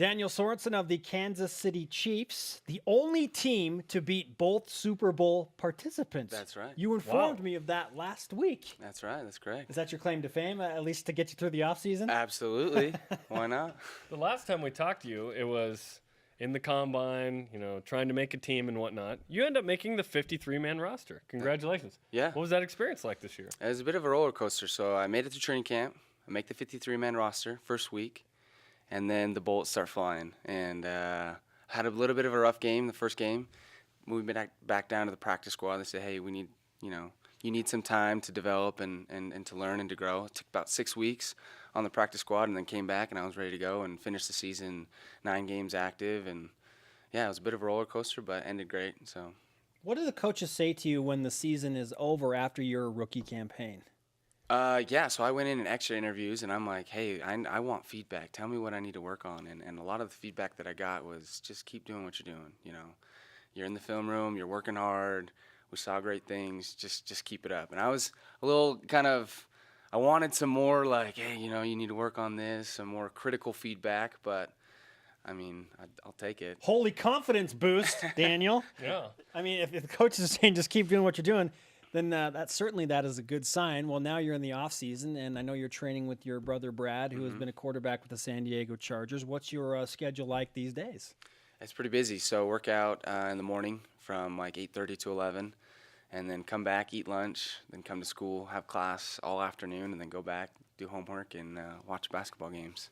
Daniel Sorensen of the Kansas City Chiefs, the only team to beat both Super Bowl participants. That's right. You informed me of that last week. That's right. That's correct. Is that your claim to fame, at least to get you through the offseason? Absolutely. Why not? The last time we talked to you, it was in the combine, trying to make a team and whatnot. You end up making the 53-man roster. Congratulations. Yeah. What was that experience like this year? It was a bit of a roller coaster. So I made it through training camp. I make the 53-man roster first week, and then the bullets start flying. And had a little bit of a rough game the first game. Moved back down to the practice squad. They said, hey, we need, you need some time to develop and to learn and to grow. It took about 6 weeks on the practice squad, and then came back, and I was ready to go and finished the season 9 games active. And, yeah, it was a bit of a roller coaster, but ended great. So, what do the coaches say to you when the season is over after your rookie campaign? So I went in extra interviews, and I'm like, hey, I want feedback. Tell me what I need to work on. And a lot of the feedback that I got was just keep doing what you're doing. You're in the film room, you're working hard. We saw great things. Just keep it up. And I was a little I wanted some more like, hey, you need to work on this, some more critical feedback. But, I mean, I'll take it. Holy confidence boost, Daniel. Yeah. I mean, if the coaches are saying just keep doing what you're doing, then that is a good sign. Well, now you're in the off season, and I know you're training with your brother Brad, who has been a quarterback with the San Diego Chargers. What's your schedule like these days? It's pretty busy. So work out in the morning from like 8:30 to 11, and then come back, eat lunch, then come to school, have class all afternoon, and then go back, do homework, and watch basketball games.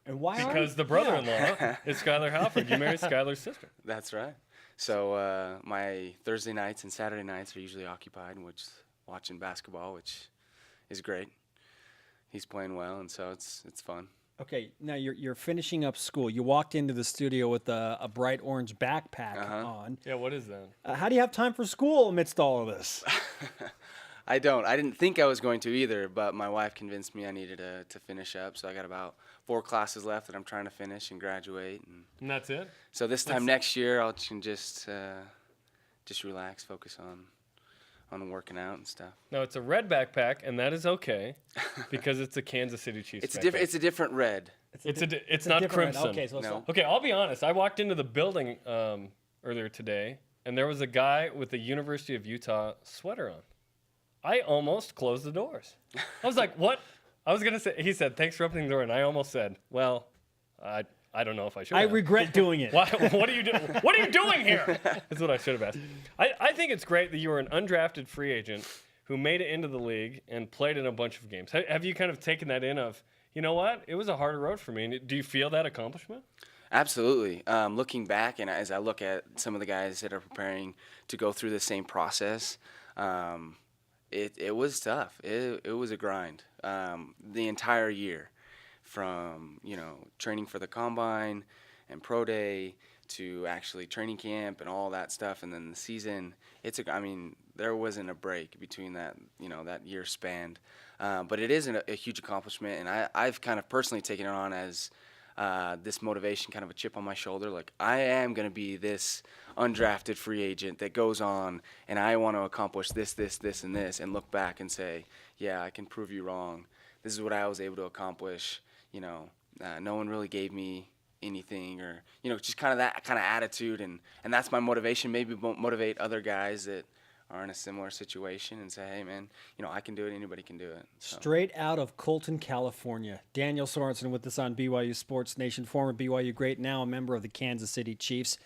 And why? Because the brother-in-law is Skylar Halford. You married Skylar's sister. That's right. So my Thursday nights and Saturday nights are usually occupied, watching basketball, which is great. He's playing well, and so it's fun. Okay, now you're finishing up school. You walked into the studio with a bright orange backpack on. Yeah, what is that? How do you have time for school amidst all of this? I don't. I didn't think I was going to either, but my wife convinced me I needed to finish up. So I got about 4 classes left that I'm trying to finish and graduate. And that's it? So this time next year, I can just relax, focus on working out and stuff. No, it's a red backpack, and that is okay because it's a Kansas City Chiefs backpack. It's a different red. It's not crimson. Okay, so No. Okay, I'll be honest. I walked into the building earlier today, and there was a guy with a University of Utah sweater on. I almost closed the doors. I was like, what? I was going to say, he said, thanks for opening the door. And I almost said, well, I don't know if I should I have. regret doing it. What are you doing? What are you doing here? That's what I should have asked. I think it's great that you were an undrafted free agent who made it into the league and played in a bunch of games. Have you kind of taken that in of, you know what? It was a harder road for me. And do you feel that accomplishment? Absolutely. Looking back, and as I look at some of the guys that are preparing to go through the same process, it was tough. It was a grind the entire year, from training for the combine and pro day to actually training camp and all that stuff, and then the season. There wasn't a break between that that year span, but it is a huge accomplishment, and I've kind of personally taken it on as this motivation, kind of a chip on my shoulder. Like, I am going to be this undrafted free agent that goes on, and I want to accomplish this, and this, and look back and say, yeah, I can prove you wrong. This is what I was able to accomplish. No one really gave me anything, or just kind of that kind of attitude, and that's my motivation. Maybe motivate other guys that are in a similar situation and say, hey, man, I can do it. Anybody can do it. So. Straight out of Colton, California, Daniel Sorensen with us on BYU Sports Nation, former BYU great, now a member of the Kansas City Chiefs.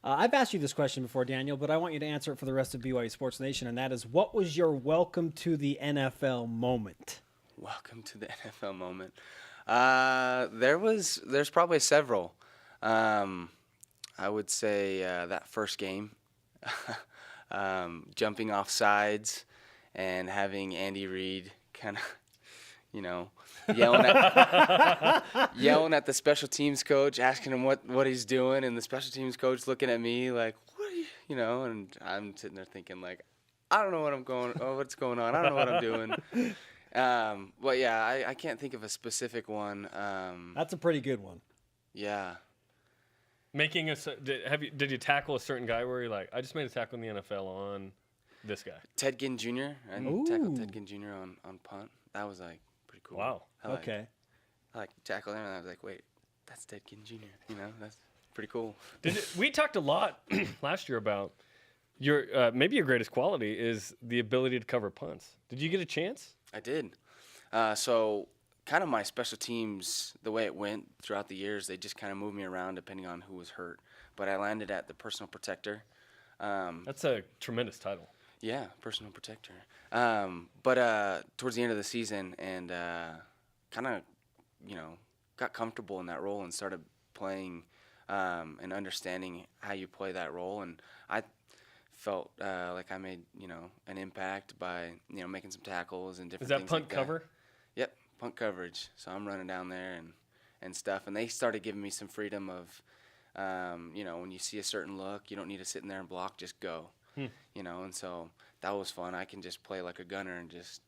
I've asked you this question before, Daniel, but I want you to answer it for the rest of BYU Sports Nation, and that is, what was your welcome to the NFL moment? Welcome to the NFL moment. There's probably several. I would say that first game, jumping off sides and having Andy Reid kind of, yelling at the special teams coach, asking him what he's doing, and the special teams coach looking at me like, what are you, and I'm sitting there thinking like, I don't know what's going on. I don't know what I'm doing. But yeah, I can't think of a specific one. That's a pretty good one. Yeah. Did you tackle a certain guy where you're like, I just made a tackle in the NFL on this guy? Ted Ginn Jr. I tackled Ted Ginn Jr. on punt. That was like pretty cool. Wow. Okay. I tackled him, and I was like, wait, that's Ted Ginn Jr. You know, that's pretty cool. We talked a lot last year about your maybe your greatest quality is the ability to cover punts. Did you get a chance? I did. So kind of my special teams, the way it went throughout the years, they just kind of moved me around depending on who was hurt. But I landed at the personal protector. That's a tremendous title. Yeah, personal protector. But towards the end of the season, and kind of, got comfortable in that role and started playing and understanding how you play that role. And I felt like I made, an impact by, making some tackles and different Is that things punt like that. cover? Yep, punt coverage. So I'm running down there and stuff. And they started giving me some freedom of, when you see a certain look, you don't need to sit in there and block, just go. And so that was fun. I can just play like a gunner and just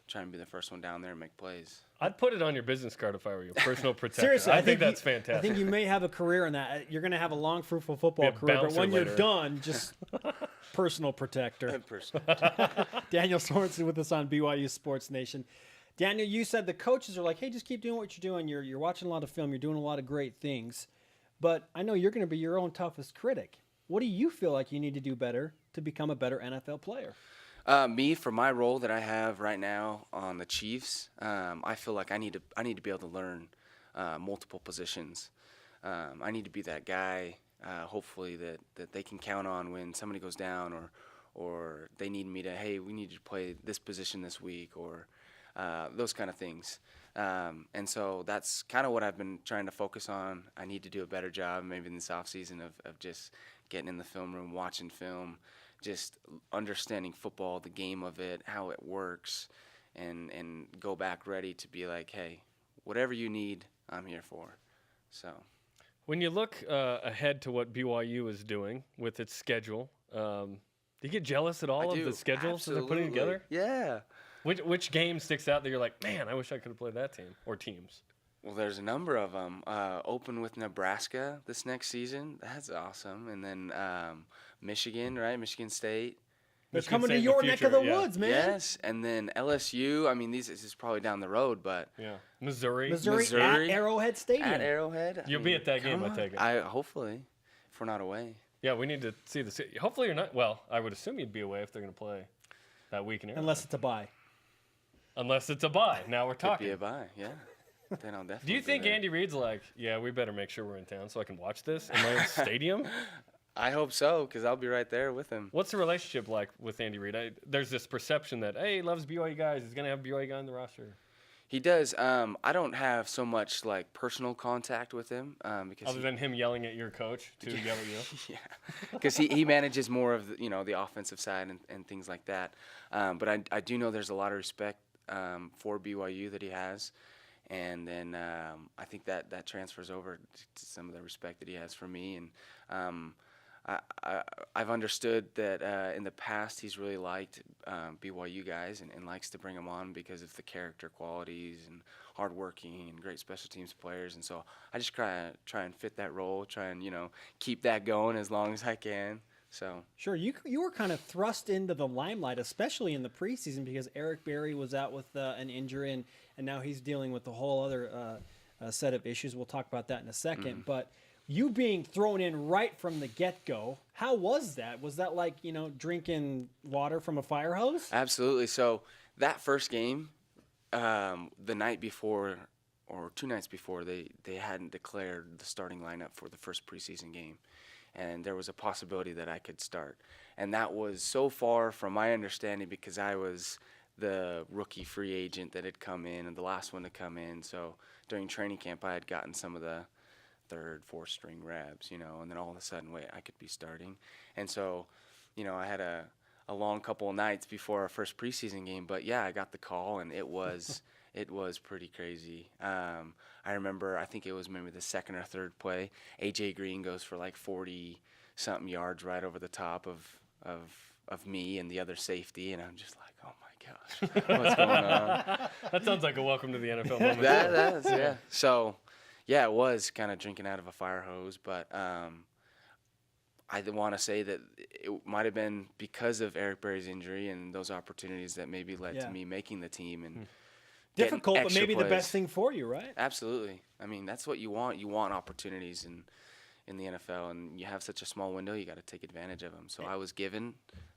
try and be the first one down there and make plays. I'd put it on your business card if I were you. Personal protector. Seriously, I think that's fantastic. I think you may have a career in that. You're going to have a long, fruitful football Be a career, but bouncer when you're later. done, just personal protector. Daniel Sorensen with us on BYU Sports Nation. Daniel, you said the coaches are like, hey, just keep doing what you're doing. You're watching a lot of film. You're doing a lot of great things. But I know you're going to be your own toughest critic. What do you feel like you need to do better to become a better NFL player? Me, for my role that I have right now on the Chiefs, I feel like I need to be able to learn multiple positions. I need to be that guy, hopefully that they can count on when somebody goes down, or they need me to, hey, we need you to play this position this week, or those kind of things. And so that's kind of what I've been trying to focus on. I need to do a better job maybe in this offseason of just getting in the film room, watching film, just understanding football, the game of it, how it works, and go back ready to be like, hey, whatever you need, I'm here for. So when you look ahead to what BYU is doing with its schedule, do you get jealous at all of the schedules that they're putting together? Yeah. Which game sticks out that you're like, man, I wish I could have played that team or teams? Well, there's a number of them. Open with Nebraska this next season. That's awesome. And then Michigan, right? Michigan State. They're Michigan coming State to in your the neck future, of the yeah. woods, man. Yes. And then LSU. I mean, this is probably down the road, but Yeah. Missouri. Missouri at Arrowhead Stadium. at Arrowhead. You'll be at that game, I come take it. on. Hopefully, if we're not away. Yeah, we need to see the city. Hopefully you're not. Well, I would assume you'd be away if they're going to play that week in Arrowhead. Unless it's a bye. Unless it's a bye. Now we're Could talking. be a bye, yeah. Then I'll definitely. Do you be think there. Andy Reid's like, yeah, we better make sure we're in town so I can watch this in my own stadium? I hope so, because I'll be right there with him. What's the relationship like with Andy Reid? There's this perception that, hey, he loves BYU guys. He's going to have BYU guy on the roster. He does. I don't have so much like personal contact with him because Other than him yelling at your coach to yell at you. yeah, because he manages more of the offensive side and things like that. But I do know there's a lot of respect for BYU that he has, and then I think that transfers over to some of the respect that he has for me. And I've understood that in the past he's really liked BYU guys and likes to bring them on because of the character qualities and hardworking and great special teams players. And so I just try and fit that role, try and keep that going as long as I can. So Sure, you were kind of thrust into the limelight, especially in the preseason, because Eric Berry was out with an injury, and now he's dealing with a whole other set of issues. We'll talk about that in a second. But you being thrown in right from the get-go, how was that? Was that like, drinking water from a fire hose? absolutely. So that first game, the night before or 2 nights before, they hadn't declared the starting lineup for the first preseason game. And there was a possibility that I could start. And that was so far from my understanding because I was the rookie free agent that had come in and the last one to come in. So during training camp, I had gotten some of the third, fourth string reps, and then all of a sudden, wait, I could be starting. And so, I had a long couple of nights before our first preseason game. But, yeah, I got the call, and it was pretty crazy. I remember, I think it was maybe the second or third play, A.J. Green goes for like 40-something yards right over the top of me and the other safety, and I'm just like, oh, my gosh, what's going on? That sounds like a welcome to the NFL moment. That's, yeah. So, yeah, it was kind of drinking out of a fire hose, but I want to say that it might have been because of Eric Berry's injury and those opportunities that maybe led to me making the team and Difficult, but extra maybe the plays. best thing for you, right? Absolutely. I mean, that's what you want. You want opportunities in the NFL, and you have such a small window. You got to take advantage of them. So I was given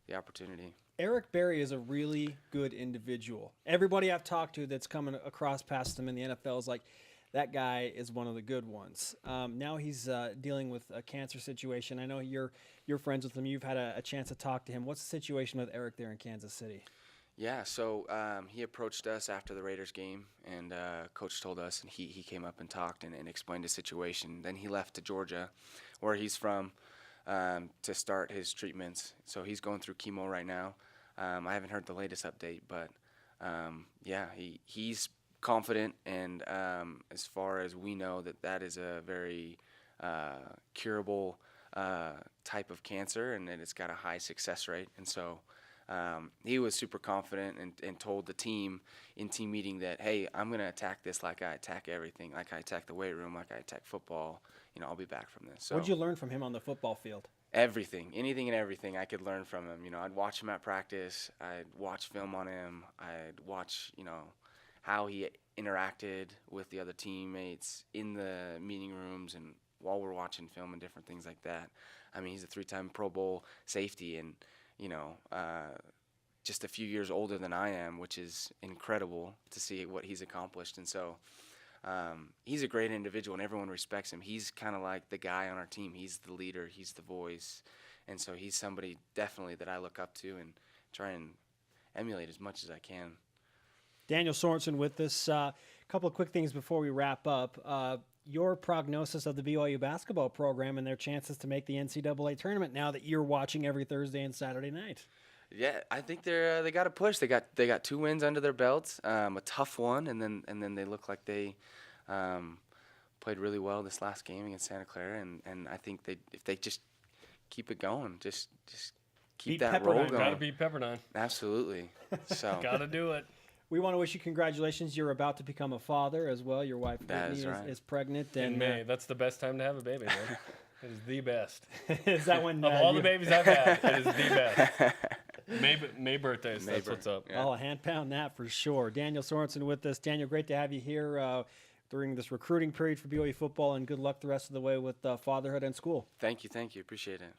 the opportunity. Eric Berry is a really good individual. Everybody I've talked to that's coming across past him in the NFL is like, that guy is one of the good ones. Now he's dealing with a cancer situation. I know you're friends with him. You've had a chance to talk to him. What's the situation with Eric there in Kansas City? Yeah, so he approached us after the Raiders game, and Coach told us, and he came up and talked and explained his situation. Then he left to Georgia, where he's from, to start his treatments. So he's going through chemo right now. I haven't heard the latest update, but yeah, he's confident, and as far as we know, that is a very curable type of cancer, and that it's got a high success rate. And so he was super confident and told the team in team meeting that, hey, I'm going to attack this like I attack everything, like I attack the weight room, like I attack football. I'll be back from this. So What did you learn from him on the football field? everything, anything and everything I could learn from him. I'd watch him at practice. I'd watch film on him. I'd watch, how he interacted with the other teammates in the meeting rooms and while we're watching film and different things like that. I mean, he's a 3-time Pro Bowl safety, and just a few years older than I am, which is incredible to see what he's accomplished. And so he's a great individual, and everyone respects him. He's kind of like the guy on our team. He's the leader. He's the voice. And so he's somebody definitely that I look up to and try and emulate as much as I can. Daniel Sorensen with us. A couple of quick things before we wrap up. Your prognosis of the BYU basketball program and their chances to make the NCAA tournament now that you're watching every Thursday and Saturday night. Yeah, I think they got to push. They got 2 wins under their belts, a tough one, and then they look like they played really well this last game against Santa Clara, and I think if they just keep it going, just keep Beat that Pepperdine. roll going. Got to beat Pepperdine. Absolutely. So Got to do it. We want to wish you congratulations. You're about to become a father as well. Your wife That Brittany is right. is pregnant. In And May. That's the best time to have a baby, man. It is the best. is that when Of all the you- babies I've had, it is the best. May birthdays, that's what's up. Yeah. Oh, a hand pound that for sure. Daniel Sorensen with us. Daniel, great to have you here during this recruiting period for BYU football, and good luck the rest of the way with fatherhood and school. Thank you. Appreciate it.